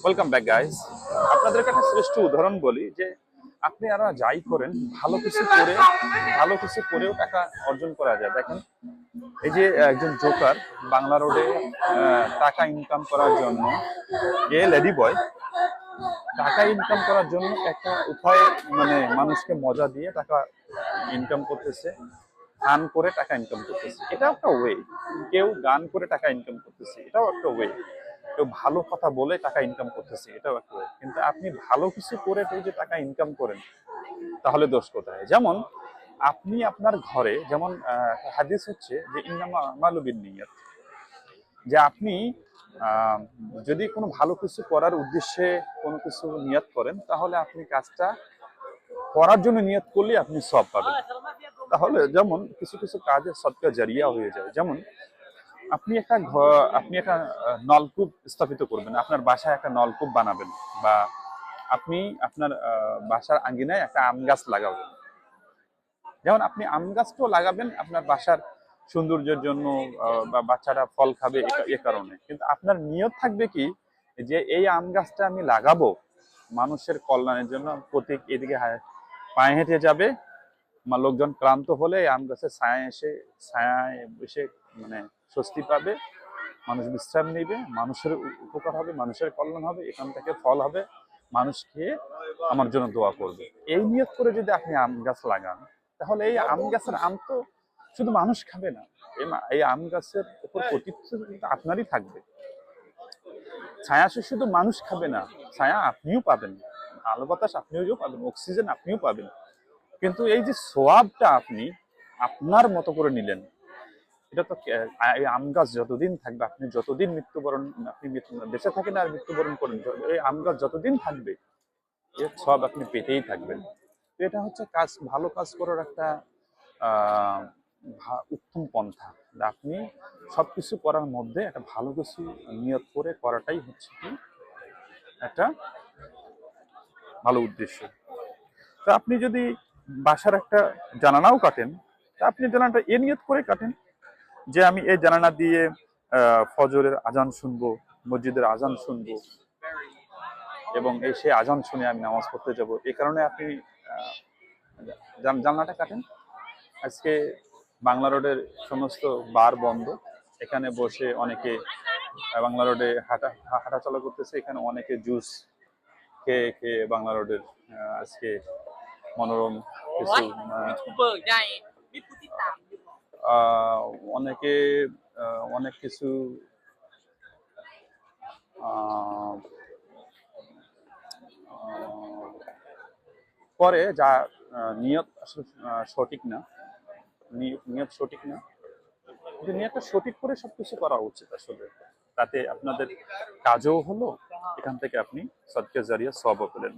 Welcome back guys. আপনাদেরকে একটা শ্রেষ্ঠ উদাহরণ বলি যে আপনি আর যাই করেন ভালো কিছু করেও টাকা অর্জন করা যায়। দেখেন, এই যে একজন জোকার বাংলা রোডে টাকা ইনকাম করার জন্য, এ লেডি বয় টাকা ইনকাম করার জন্য একটা উপায়, মানে মানুষকে মজা দিয়ে টাকা ইনকাম করতেছে, গান করে টাকা ইনকাম করতেছে, এটাও একটা ওয়ে। কেউ গান করে টাকা ইনকাম করতেছে, এটাও একটা ওয়ে। কেউ ভালো কথা বলে টাকা ইনকাম করতেছে, এটাও একটা ওয়ে। কিন্তু আপনি ভালো কিছু করে তো যে টাকা ইনকাম করেন, তাহলে দোষ কোথায়? যেমন আপনি আপনার ঘরে, যেমন হাদিস হচ্ছে যে ইন্নামা আমালু বিন্নিয়াত, যে আপনি আহ, যদি কোনো ভালো কিছু করার উদ্দেশ্যে কোনো কিছু নিয়ত করেন, তাহলে আপনি কাজটা করার জন্য নিয়ত করলে আপনি সব পাবেন। তাহলে যেমন কিছু কিছু কাজের সদকা জারিয়া হয়ে যায়। যেমন আপনি একটা নলকূপ স্থাপিত করবেন, আপনার বাসায় একটা নলকূপ বানাবেন, বা আপনি আপনার বাসার আঙ্গিনায় একটা আম গাছ লাগাবেন। যেমন আপনি আম গাছটাও লাগাবেন আপনার বাসার সৌন্দর্যের জন্য, বা বাচ্চারা ফল খাবে এ কারণে। কিন্তু আপনার নিয়ত থাকবে কি, যে এই আম গাছটা আমি লাগাবো মানুষের কল্যাণের জন্য। প্রতীক এদিকে পায়ে হেঁটে যাবে, লোকজন ক্লান্ত হলে এই আম গাছের ছায়ায় এসে মানে স্বস্তি পাবে, মানুষ বিশ্রাম নিবে, মানুষের উপকার হবে, মানুষের কল্যাণ হবে, এখান থেকে ফল হবে, মানুষ খেয়ে আমার জন্য দোয়া করবে। এই নিয়ত করে যদি আপনি আম গাছ লাগান, তাহলে এই আম গাছের আম তো শুধু মানুষ খাবে না, এই আম গাছের উপর কর্তৃত্ব কিন্তু আপনারই থাকবে। ছায়া শুধু মানুষ খাবে না, ছায়া আপনিও পাবেন, আলো বাতাস আপনিও পাবেন, অক্সিজেন আপনিও পাবেন। কিন্তু এই যে সোয়াবটা আপনি আপনার মতো করে নিলেন, এটা তো এই আম গাছ যতদিন থাকবে, আপনি যতদিন বেঁচে থাকেন আর মৃত্যুবরণ করেন, এই আম গাছ যতদিন থাকবে এর সব আপনি পেতেই থাকবেন। তো এটা হচ্ছে ভালো কাজ করার একটা আহ উত্তম পন্থা। আপনি সবকিছু করার মধ্যে একটা ভালো কিছু নিয়ত করে করাটাই হচ্ছে কি একটা ভালো উদ্দেশ্য। তো আপনি যদি বাসার একটা জানালাও কাটেন, তা আপনি জানালাটা এ নিয়ত করে কাটেন যে আমি এই জানালা দিয়ে ফজরের আজান শুনবো, মসজিদের আজান শুনবো, এবং এই সেই আজান শুনে আমি নামাজ পড়তে যাব। এই কারণে আপনি জানলাটা কাটেন। আজকে বাংলা রোডের সমস্ত বার বন্ধ, এখানে বসে অনেকে বাংলা রোডে হাঁটাচলা করতেছে। এখানে অনেকে জুস খেয়ে খেয়ে বাংলা রোডের আজকে মনোরম কিছু আহ, অনেকে অনেক কিছু আহ, আহ, করে, যা নিয়ত আসলে সঠিক না। নিয়ত সঠিক না, কিন্তু নিয়তটা সঠিক করে সবকিছু করা উচিত আসলে। তাতে আপনাদের কাজও হলো, এখান থেকে আপনি সদকা জারিয়া সওয়াবও পেলেন।